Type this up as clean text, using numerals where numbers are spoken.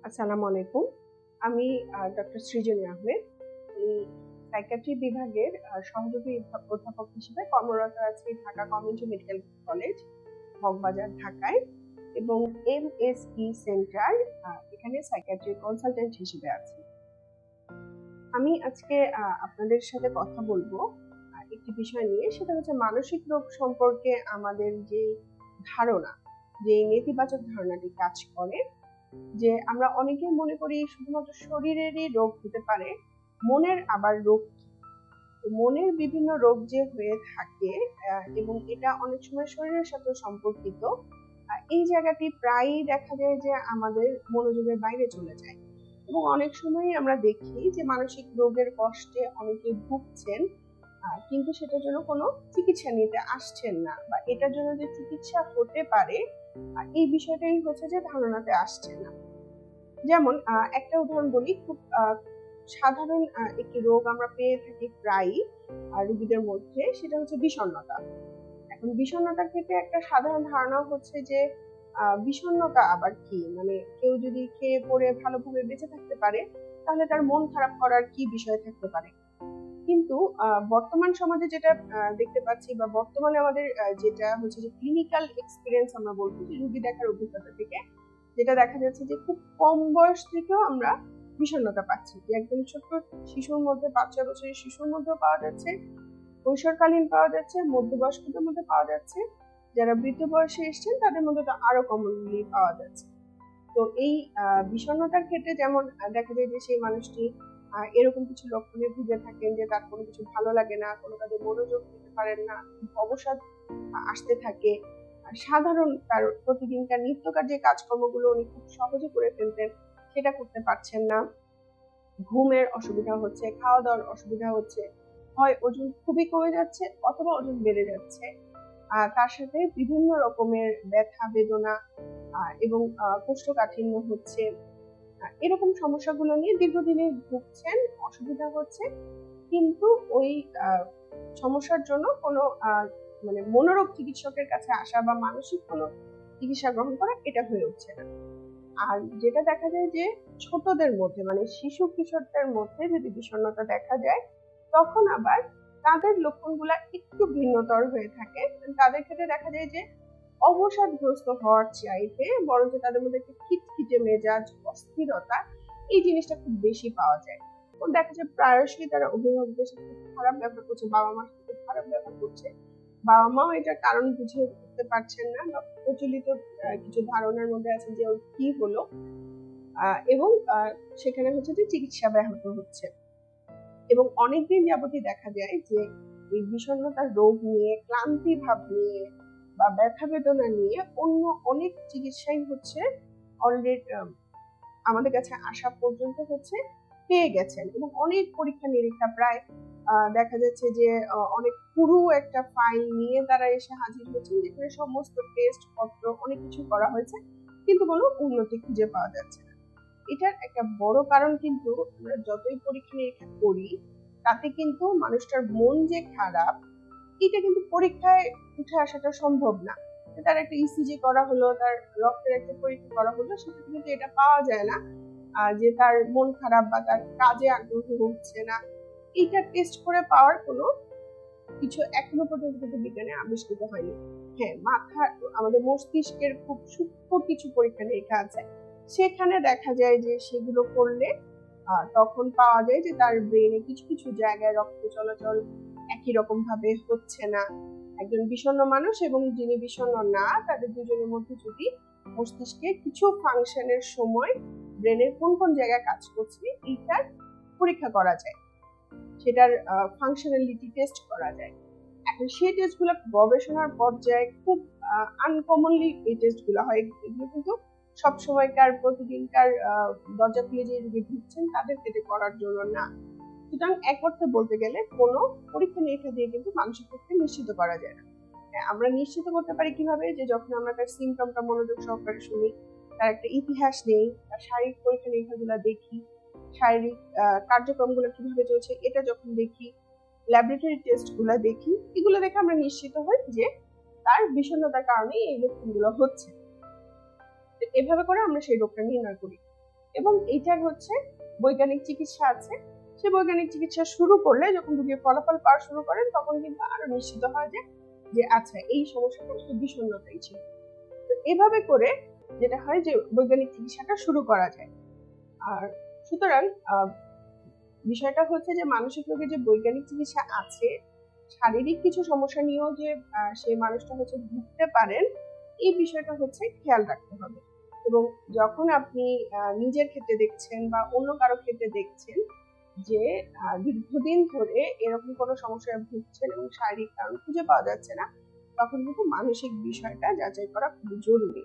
আসসালামু আলাইকুম। আমি ডক্টর সৃজনী আহমেদ। আমি সাইকিয়াট্রি বিভাগের সহযোগী অধ্যাপক হিসেবে কর্মরত আছি Dhaka community medical college, Moghbazar, ঢাকায় এবং MSE সেন্টার এখানে সাইকিয়াট্রি কনসালটেন্ট হিসেবে আছি। আমি আজকে আপনাদের সাথে কথা বলবো একটি বিষয় নিয়ে, সেটা হচ্ছে মানসিক রোগ সম্পর্কে আমাদের যে ধারণা, যে নেতিবাচক ধারণাটি কাজ করে, যে আমরা অনেকে মনে করি শুধুমাত্র শরীরেরই রোগ হতে পারে, মনের আবার রোগ মনের বিভিন্ন রোগ যে হয়ে থাকে এবং এটা অনেক সময় শরীরের সাথে সম্পর্কিত, এই জায়গাটি প্রায়ই দেখা যায় যে আমাদের মনোযোগের বাইরে চলে যায় এবং অনেক সময় আমরা দেখি যে মানসিক রোগের কষ্টে অনেকে ভুগছেন, কিন্তু সেটার জন্য কোনো চিকিৎসা নিতে আসছেন না, বা এটার জন্য যে চিকিৎসা হতে পারে এই বিষয়টাই হচ্ছে যে ধারণাতে আসছে না। যেমন একটা উদাহরণ বলি, খুব সাধারণ একটি রোগ আমরা পেয়ে থাকি প্রায়ই রোগীদের মধ্যে, সেটা হচ্ছে বিষণ্ণতা। এখন বিষণ্ণতার ক্ষেত্রে একটা সাধারণ ধারণা হচ্ছে যে বিষণ্ণতা আবার কি, মানে কেউ যদি খেয়ে পড়ে ভালোভাবে বেঁচে থাকতে পারে তাহলে তার মন খারাপ করার কি বিষয় থাকতে পারে। কিন্তু বর্তমান সমাজে যেটা দেখতে পাচ্ছি, বা বর্তমানে আমাদের যেটা হচ্ছে যে ক্লিনিক্যাল এক্সপিরিয়েন্স আমরা বলবো, যে রোগী দেখার অভিজ্ঞতা থেকে যেটা দেখা যাচ্ছে যে খুব কম বয়স থেকেও আমরা বিষণ্ণতা পাচ্ছি, যে একদম ছোট্ট শিশুর মধ্যে, 5-6 বছরের শিশুর মধ্যেও পাওয়া যাচ্ছে, কৈশোরকালীন পাওয়া যাচ্ছে, মধ্যবয়স্কদের মধ্যে পাওয়া যাচ্ছে, যারা বৃদ্ধ বয়সে এসছেন তাদের মধ্যে তো আরো কমনলি পাওয়া যাচ্ছে। তো এই বিষণ্ণতার ক্ষেত্রে যেমন দেখা যায় যে সেই মানুষটি এরকম কিছু লক্ষণে ভুগে থাকেন যে তার কোনো কিছু ভালো লাগে না, কোনো কাজে মনোযোগ দিতে পারেন না, অবসাদ আসতে থাকে। সাধারণ তার প্রতিদিনকার নিত্যকার যে কাজকর্মগুলো উনি খুব সহজে করে ফেলতেন সেটা করতে পারছেন না, ঘুমের অসুবিধা হচ্ছে, খাওয়া দাওয়ার অসুবিধা হচ্ছে, হয় ওজন খুবই কমে যাচ্ছে অথবা ওজন বেড়ে যাচ্ছে, তার সাথে বিভিন্ন রকমের ব্যথা বেদনা এবং কোষ্ঠকাঠিন্য হচ্ছে। এরকম সমস্যাগুলো নিয়ে দীর্ঘদিনে ভুগছেন, অসুবিধা হচ্ছে, কিন্তু ওই সমস্যার জন্য কোনো মানে মনোরোগ চিকিৎসকের কাছে আসা বা মানসিক কোনো চিকিৎসা গ্রহণ করা এটা হয়ে উঠছে না। আর যেটা দেখা যায় যে ছোটদের মধ্যে, মানে শিশু কিশোরদের মধ্যে যদি বিষণ্ণতা দেখা যায়, তখন আবার তাদের লক্ষণগুলা একটু ভিন্নতর হয়ে থাকে। তাদের ক্ষেত্রে দেখা যায় যে অবসাদগ্রস্ত হওয়ার চাইতে বরঞ্চ তাদের মধ্যে একটা খিটখিটে মেজাজ, অস্থিরতা, এই জিনিসটা খুব বেশি পাওয়া যায়। তো দেখা যায় প্রায়শই তারা অভিভাবকদের সাথে খুব খারাপ ব্যবহার করছে, বাবা মার সাথে খুব খারাপ ব্যবহার করছে, বাবা মাও এটার কারণ বুঝে উঠতে পারছেন না, বা প্রচলিত কিছু ধারণার মধ্যে আছেন যে ওর কি হলো, এবং সেখানে হচ্ছে যে চিকিৎসা ব্যাহত হচ্ছে। এবং অনেকদিন যাবতই দেখা যায় যে এই বিষণ্ণতার রোগ নিয়ে, ক্লান্তি ভাব নিয়ে বা ব্যথা বেদনা নিয়ে অন্য অনেক চিকিৎসাই হচ্ছে অলরেডি আমাদের কাছে আসা পর্যন্ত হচ্ছে পেয়ে গেছেন, এবং অনেক পরীক্ষা নিরীক্ষা, প্রায় দেখা যাচ্ছে যে অনেক পুরো একটা ফাইল নিয়ে তারা এসে হাজির হয়েছেন, যেখানে সমস্ত টেস্ট পত্র অনেক কিছু করা হয়েছে, কিন্তু কোনো উন্নতি খুঁজে পাওয়া যাচ্ছে না। এটার একটা বড় কারণ কিন্তু আমরা যতই পরীক্ষা নিরীক্ষা করি, তাতে কিন্তু মানুষটার মন যে খারাপ এটা কিন্তু পরীক্ষায় উঠে আসাটা সম্ভব না। তার একটা ইসিজি করা হলো, তার রক্তের একটা পরীক্ষা করা হলো, সেটা কিন্তু এটা পাওয়া যায় না যে তার মন খারাপ বা তার কাজে আগ্রহ হচ্ছে না। এইটা টেস্ট করে পাওয়ার কোনো কিছু এখনো পর্যন্ত কিন্তু বিজ্ঞানে আবিষ্কৃত হয়নি। হ্যাঁ, মাথা, আমাদের মস্তিষ্কের খুব সূক্ষ্ম কিছু পরীক্ষা নিরীক্ষা আছে, সেখানে দেখা যায় যে সেগুলো করলে তখন পাওয়া যায় যে তার ব্রেনে কিছু কিছু জায়গায় রক্ত চলাচল একই রকম ভাবে হচ্ছে না। একজন বিষণ্ণ মানুষ এবং যিনি বিষণ্ণ না, তাদের দুজনের মধ্যে যদি মস্তিষ্কে কিছু ফাংশনের সময় ব্রেনের কোন কোন জায়গায় কাজ করছে এইটার পরীক্ষা করা যায়, সেটার ফাংশনালিটি টেস্ট করা যায়। এখন সেই টেস্টগুলো গবেষণার পর্যায়ে খুব আনকমনলি এই টেস্টগুলো হয়, এগুলো কিন্তু সব সময়কার প্রতিদিনকার দরজা খুলে যে রোগী ঢুকছেন তাদের ক্ষেত্রে করার জন্য না। সুতরাং এক অর্থে বলতে গেলে কোনো পরীক্ষা নিরীক্ষা দিয়ে কিন্তু মানুষের ক্ষেত্রে নিশ্চিত করা যায় না। আমরা নিশ্চিত করতে পারি কিভাবে, যে যখন আমরা তার সিমটমটা মনোযোগ সহকারে শুনি, তার একটা ইতিহাস নেই, তার শারীরিক পরীক্ষা নিরীক্ষাগুলো দেখি, শারীরিক কার্যক্রমগুলো কিভাবে চলছে এটা যখন দেখি, ল্যাবরেটরি টেস্টগুলো দেখি, এগুলো দেখে আমরা নিশ্চিত হই যে তার বিষণ্ণতার কারণে এই লক্ষণগুলো হচ্ছে। এভাবে করে আমরা সেই রোগটা নির্ণয় করি। এবং এইটার হচ্ছে বৈজ্ঞানিক চিকিৎসা আছে। সে বৈজ্ঞানিক চিকিৎসা শুরু করলে যখন রোগীর ফলাফল পাওয়া শুরু করেন তখন কিন্তু আরো নিশ্চিত হয় যে আচ্ছা এই সমস্যাটা শুধু বিষণ্ণতাই ছিল। তো এভাবে করে যেটা হয় যে বৈজ্ঞানিক চিকিৎসাটা শুরু করা যায়। আর সুতরাং বিষয়টা হচ্ছে যে মানসিক রোগের যে বৈজ্ঞানিক চিকিৎসা আছে, শারীরিক কিছু সমস্যা নিয়েও যে সেই মানুষটা হচ্ছে ভুগতে পারেন, এই বিষয়টা হচ্ছে খেয়াল রাখতে হবে। এবং যখন আপনি নিজের ক্ষেত্রে দেখছেন বা অন্য কারো ক্ষেত্রে দেখছেন যে দীর্ঘদিন ধরে এরকম কোনো সমস্যায় ভুগছেন এবং শারীরিক কারণ খুঁজে পাওয়া যাচ্ছে না, তখন কিন্তু মানসিক বিষয়টা যাচাই করা খুবই জরুরি।